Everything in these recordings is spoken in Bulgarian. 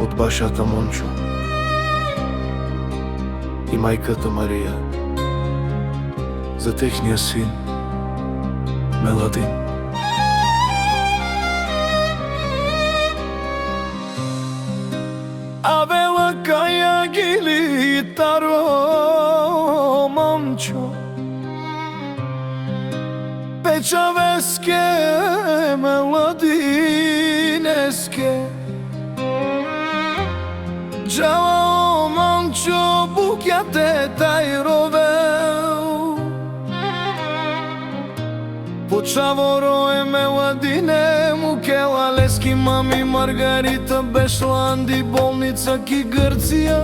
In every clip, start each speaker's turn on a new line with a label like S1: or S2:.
S1: од башата Мончо и мајката Марија за техниот син Меладин. Авела каја гили таро Мончо Печавеске Меладинеске Джао Мончо букјате тај ровел Почаворо е Меладине мукела лески мами Маргарита Бешланди болница ки Грција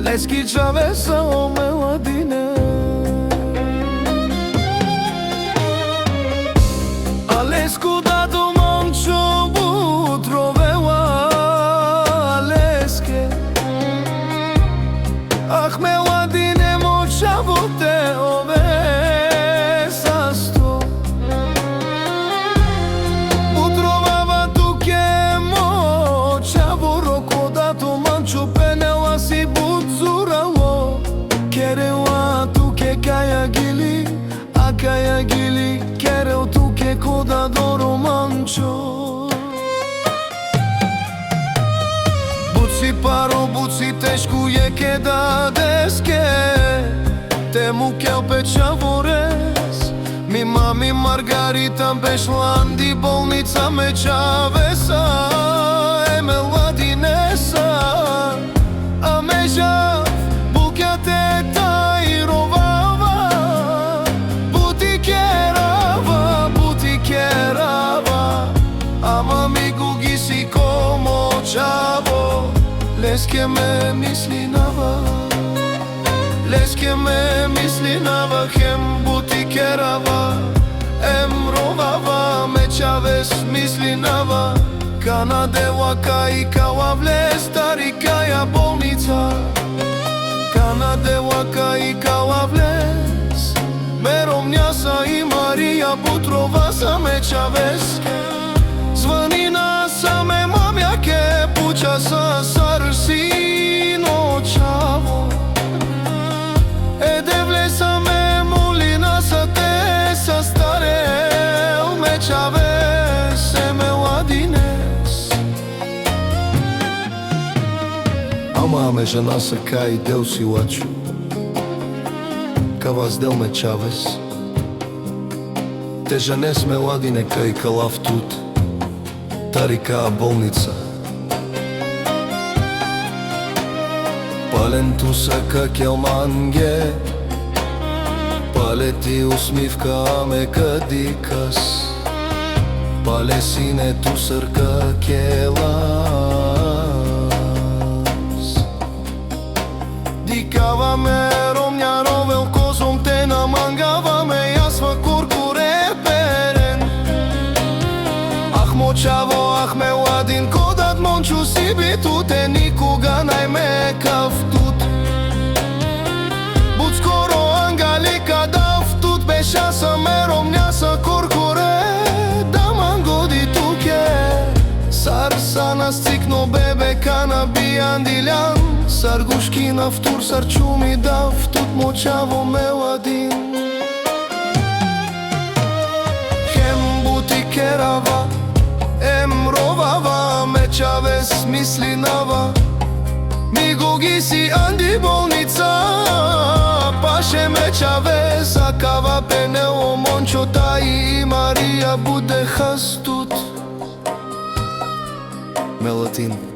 S1: лески чавеса о Меладине А леску дато Мончо бутровела леске Ах Меладине мочаво те ове састо Бутровава туке мочаво роко дато Мончо пенела си бутзурало Керела туке каја гили а каја гили керел туке кода доро Мончо Буци паро, буци тешку е кеда деске Те му кел печаворес Ми мами Маргарита Бешланди болница ме чавеса Е Меладинеса А ме жав букјате тај ровава Бути керава Ама ми гуги си комо чаво Леске ме мислинава Леске ме мислинава Хем бути керава Ем ровава ме чавес мислинава Кана дела кај калавле стари каја болница Кана дела кај калавлес Мером њаса и Марија Бутрова са ме чавеске Званина са ме мамјаке Пуча са сарсино чаво Девле са ме молина са те са старел ме чавесе Меладинес Ама ме жена са кај дел си лачу Кавас дел ме чавес Те женес Меладине кај калав тут Тарика болница Пален ту сака келманге Палети усмивка ме кадикас Пале сине ту срка келас Дикава ме ромња ровел козом те намангава ме јасва куркуре перен Ах мочаво, ах Меладин кодат Мончо си би туте никога најмекав тут Буд скоро ангалика дав тут беша са мером њаса куркуре да мангоди туке Сар нас цикно бебе кана бијандиљан Саргушки на втур сарчуми дав тут мочаво Меладин Хем бути керава Ем ровава ме чавес мислинава Ми гуги си анди болница Паше ме чавес А кава пенело Мончо тај и Марија будеха студ Меладин